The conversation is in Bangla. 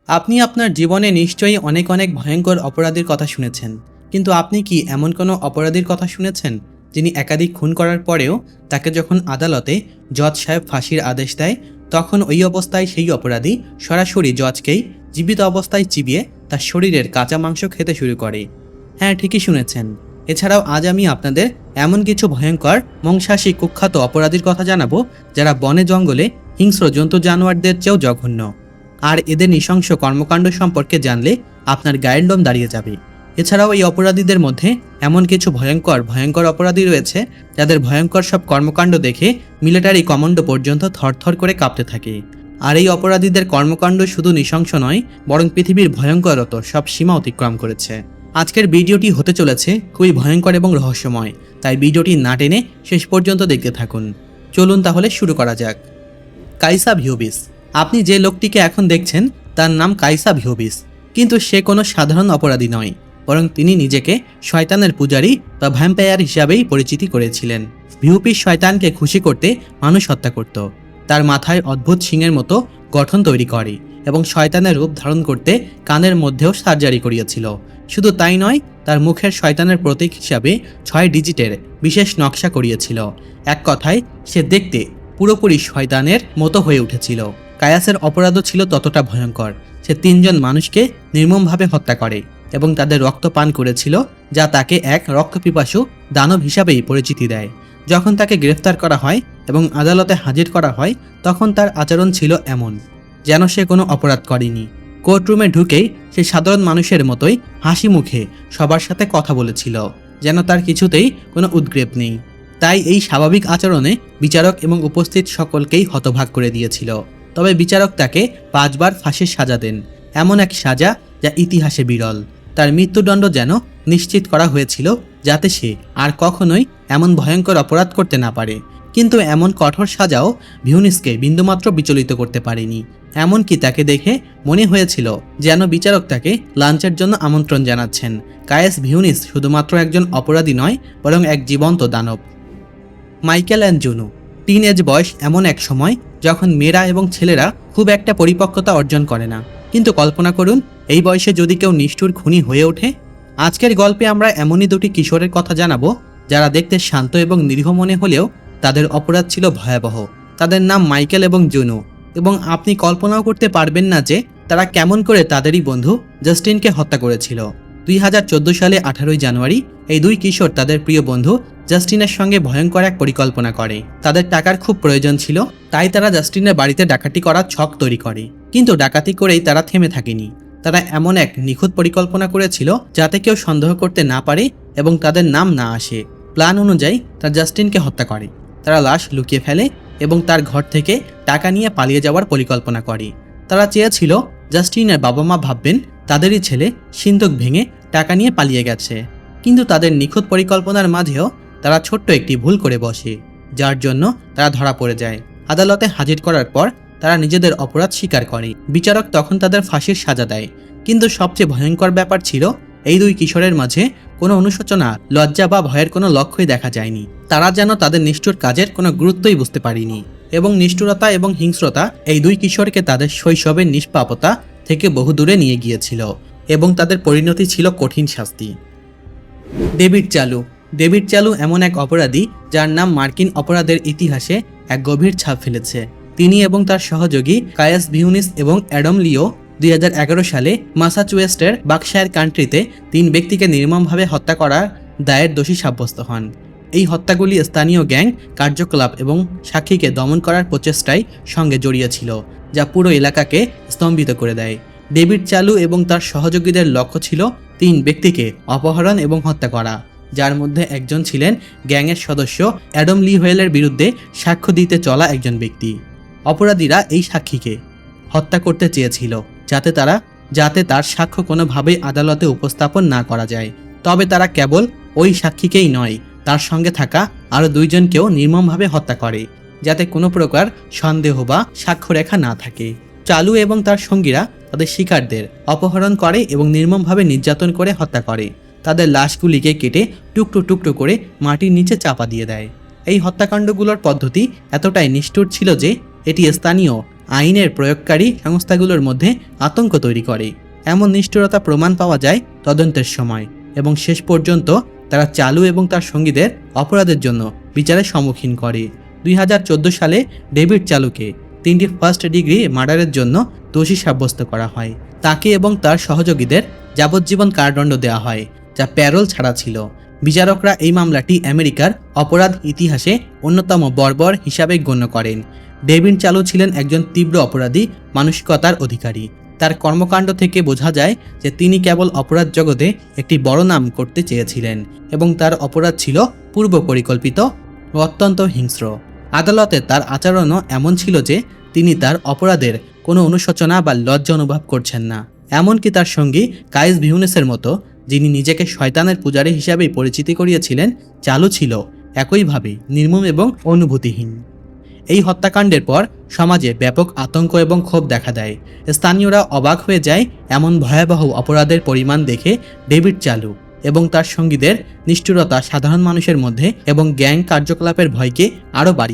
আপনি আপনার জীবনে নিশ্চয়ই অনেক অনেক ভয়ঙ্কর অপরাধীর কথা শুনেছেন, কিন্তু আপনি কি এমন কোনো অপরাধীর কথা শুনেছেন যিনি একাধিক খুন করার পরেও তাকে যখন আদালতে জজ সাহেব ফাঁসির আদেশ দেয়, তখন ওই অবস্থায় সেই অপরাধী সরাসরি জজকেই জীবিত অবস্থায় চিবিয়ে তার শরীরের কাঁচা মাংস খেতে শুরু করে? হ্যাঁ, ঠিকই শুনেছেন। এছাড়াও আজ আমি আপনাদের এমন কিছু ভয়ঙ্কর মংসাশী কুখ্যাত অপরাধীর কথা জানাবো যারা বনে জঙ্গলে হিংস্র জন্তু জানোয়ারদের চেয়েও জঘন্য। আর এদের নৃশংস কর্মকাণ্ড সম্পর্কে জানলে আপনার গায়ের লোম দাঁড়িয়ে যাবে। এছাড়াও এই অপরাধীদের মধ্যে এমন কিছু ভয়ঙ্কর ভয়ঙ্কর অপরাধী রয়েছে যাদের ভয়ঙ্কর সব কর্মকাণ্ড দেখে মিলিটারি কমান্ডো পর্যন্ত থরথর করে কাঁপতে থাকে। আর এই অপরাধীদের কর্মকাণ্ড শুধু নৃশংস নয়, বরং পৃথিবীর ভয়ঙ্করত সব সীমা অতিক্রম করেছে। আজকের ভিডিওটি হতে চলেছে খুবই ভয়ঙ্কর এবং রহস্যময়, তাই ভিডিওটি না টেনে শেষ পর্যন্ত দেখতে থাকুন। চলুন তাহলে শুরু করা যাক। কাইসা ভিওবিস। আপনি যে লোকটিকে এখন দেখছেন তার নাম কাইসা ভিওবিস, কিন্তু সে কোনো সাধারণ অপরাধী নয়, বরং তিনি নিজেকে শয়তানের পূজারী বা ভ্যাম্পায়ার হিসাবেই পরিচিতি করেছিলেন। ভিওপিস শয়তানকে খুশি করতে মানুষ হত্যা করত, তার মাথায় অদ্ভুত শিংয়ের মতো গঠন তৈরি করে এবং শয়তানের রূপ ধারণ করতে কানের মধ্যেও সার্জারি করিয়েছিল। শুধু তাই নয়, তার মুখের শয়তানের প্রতীক হিসাবে 6 ডিজিটের বিশেষ নকশা করিয়েছিল। এক কথায় সে দেখতে পুরোপুরি শয়তানের মতো হয়ে উঠেছিল। কায়াসের অপরাধও ছিল ততটা ভয়ঙ্কর। সে 3 জন মানুষকে নির্মমভাবে হত্যা করে এবং তাদের রক্ত পান করেছিল, যা তাকে এক রক্তপিপাসু দানব হিসাবেই পরিচিতি দেয়। যখন তাকে গ্রেফতার করা হয় এবং আদালতে হাজির করা হয়, তখন তার আচরণ ছিল এমন যেন সে কোনো অপরাধ করেনি। কোর্টরুমে ঢুকেই সে সাধারণ মানুষের মতোই হাসি মুখে সবার সাথে কথা বলেছিল, যেন তার কিছুতেই কোনো উদ্গ্রেপ নেই। তাই এই স্বাভাবিক আচরণে বিচারক এবং উপস্থিত সকলকেই হতবাক করে দিয়েছিল। তবে বিচারক তাকে 5 বার ফাঁসির সাজা দেন, এমন এক সাজা যা ইতিহাসে বিরল। তার মৃত্যুদণ্ড যেন নিশ্চিত করা হয়েছিল, যাতে সে আর কখনোই এমন ভয়ঙ্কর অপরাধ করতে না পারে। কিন্তু এমন কঠোর সাজাও ভিউনিসকে বিন্দুমাত্র বিচলিত করতে পারেনি। এমনকি তাকে দেখে মনে হয়েছিল যেন বিচারক তাকে লাঞ্চের জন্য আমন্ত্রণ জানাচ্ছেন। কায়েস ভিউনিস শুধুমাত্র একজন অপরাধী নয়, বরং এক জীবন্ত দানব। Michael and Juno. Teenage বয়স এমন এক সময় যখন মেয়েরা এবং ছেলেরা খুব একটা পরিপক্কতা অর্জন করে না, কিন্তু কল্পনা করুন এই বয়সে যদি কেউ নিষ্ঠুর খুনি হয়ে ওঠে। আজকের গল্পে আমরা এমনই 2টি কিশোরের কথা জানাবো যারা দেখতে শান্ত এবং নিরীহ মনে হলেও তাদের অপরাধ ছিল ভয়াবহ। তাদের নাম মাইকেল এবং জুনো, এবং আপনি কল্পনাও করতে পারবেন না যে তারা কেমন করে তাদেরই বন্ধু জাস্টিনকে হত্যা করেছিল। 2014 সালে 18 জানুয়ারি এই 2 কিশোর তাদের প্রিয় বন্ধু জাস্টিনের সঙ্গে ভয়ঙ্কর এক পরিকল্পনা করে। তাদের টাকার খুব প্রয়োজন ছিল, তাই তারা জাস্টিনের বাড়িতে ডাকাতি করার ছক তৈরি করে। কিন্তু ডাকাতি করেই তারা থেমে থাকেনি। তারা এমন এক নিখুঁত পরিকল্পনা করেছিল যাতে কেউ সন্দেহ করতে না পারে এবং তাদের নাম না আসে। প্ল্যান অনুযায়ী তারা জাস্টিনকে হত্যা করে। তারা লাশ লুকিয়ে ফেলে এবং তার ঘর থেকে টাকা নিয়ে পালিয়ে যাওয়ার পরিকল্পনা করে। তারা চেয়েছিল জাস্টিনের বাবা মা ভাববেন তাদেরই ছেলে সিন্দুক ভেঙে টাকা নিয়ে পালিয়ে গেছে। কিন্তু তাদের নিখুঁত পরিকল্পনার মাঝেও তারা ছোট্ট একটি ভুল করে বসে, যার জন্য তারা ধরা পড়ে যায়। আদালতে হাজির করার পর তারা নিজেদের অপরাধ স্বীকার করে। বিচারক তখন তাদের ফাঁসির সাজা দেয়। কিন্তু সবচেয়ে ভয়ঙ্কর ব্যাপার ছিল এই 2 কিশোরের মাঝে কোনো অনুশোচনা, লজ্জা বা ভয়ের কোনো লক্ষ্যই দেখা যায়নি। তারা যেন তাদের নিষ্ঠুর কাজের কোনো গুরুত্বই বুঝতে পারেনি, এবং নিষ্ঠুরতা এবং হিংস্রতা এই 2 কিশোরকে তাদের শৈশবের নিষ্পাপতা থেকে বহু দূরে নিয়ে গিয়েছিল, এবং তাদের পরিণতি ছিল কঠিন শাস্তি। ডেভিড চালু। ডেভিড চালু এমন এক অপরাধী যার নাম মার্কিন অপরাধের ইতিহাসে এক গভীর ছাপ ফেলেছে। তিনি এবং তার সহযোগী কায়াস ভিউনিস এবং অ্যাডাম লিও 2011 সালে মাসাচুসেটসের বার্কশায়ার কান্ট্রিতে 3 ব্যক্তিকে নির্মমভাবে হত্যা করার দায়ের দোষী সাব্যস্ত হন। এই হত্যাগুলি স্থানীয় গ্যাং কার্যকলাপ এবং সাক্ষীকে দমন করার প্রচেষ্টায় সঙ্গে জড়িয়ে ছিল, যা পুরো এলাকাকে স্তম্ভিত করে দেয়। ডেভিড চালু এবং তার সহযোগীদের লক্ষ্য ছিল 3 ব্যক্তিকে অপহরণ এবং হত্যা করা, যার মধ্যে একজন ছিলেন গ্যাংয়ের সদস্য অ্যাডাম লি হোয়েলের বিরুদ্ধে সাক্ষ্য দিতে চলা একজন ব্যক্তি। অপরাধীরা এই সাক্ষীকে হত্যা করতে চেয়েছিল যাতে তার সাক্ষ্য কোনোভাবেই আদালতে উপস্থাপন না করা যায়। তবে তারা কেবল ওই সাক্ষীকেই নয়, তার সঙ্গে থাকা আরও 2 জনকেও নির্মমভাবে হত্যা করে, যাতে কোনো প্রকার সন্দেহ বা সাক্ষ্যরেখা না থাকে। চালু এবং তার সঙ্গীরা তাদের শিকারদের অপহরণ করে এবং নির্মমভাবে নির্যাতন করে হত্যা করে। তাদের লাশগুলিকে কেটে টুকরো টুকরো করে মাটির নিচে চাপা দিয়ে দেয়। এই হত্যাকাণ্ডগুলোর পদ্ধতি এতটাই নিষ্ঠুর ছিল যে এটি স্থানীয় আইনের প্রয়োগকারী সংস্থাগুলোর মধ্যে আতঙ্ক তৈরি করে। এমন নিষ্ঠুরতা প্রমাণ পাওয়া যায় তদন্তের সময়, এবং শেষ পর্যন্ত তারা চালু এবং তার সঙ্গীদের অপরাধের জন্য বিচারের সম্মুখীন করে। 2014 সালে ডেভিড চালুকে 3টি ফার্স্ট ডিগ্রি মার্ডারের জন্য দোষী সাব্যস্ত করা হয়। তাকে এবং তার সহযোগীদের যাবজ্জীবন কারাদণ্ড দেওয়া হয়, যা প্যারোল ছাড়া ছিল। বিচারকরা এই মামলাটি আমেরিকার অপরাধ ইতিহাসে অন্যতম বর্বর হিসাবে গণ্য করেন। ডেভিড চালু ছিলেন একজন তীব্র অপরাধী মানসিকতার অধিকারী। তার কর্মকাণ্ড থেকে বোঝা যায় যে তিনি কেবল অপরাধ জগতে একটি বড় নাম করতে চেয়েছিলেন, এবং তার অপরাধ ছিল পূর্ব পরিকল্পিত ও অত্যন্ত হিংস্র। আদালতে তার আচরণও এমন ছিল যে তিনি তার অপরাধের কোনো অনুশোচনা বা লজ্জা অনুভব করছেন না। এমনকি তার সঙ্গী কাইস ভিউনেসের মতো, যিনি নিজেকে শয়তানের পূজারী হিসাবেই পরিচিতি করিয়েছিলেন, চালু ছিল একইভাবে নির্মম এবং অনুভূতিহীন। এই হত্যাকাণ্ডের পর সমাজে ব্যাপক আতঙ্ক এবং ক্ষোভ দেখা দেয়। স্থানীয়রা অবাক হয়ে যায় এমন ভয়াবহ অপরাধের পরিমাণ দেখে। ডেভিড চালু এবং তার সঙ্গীদের নিষ্ঠুরতা সাধারণ মানুষের মধ্যে এবং গ্যাং কার্যকলাপের ভয়কে আরও বাড়িয়ে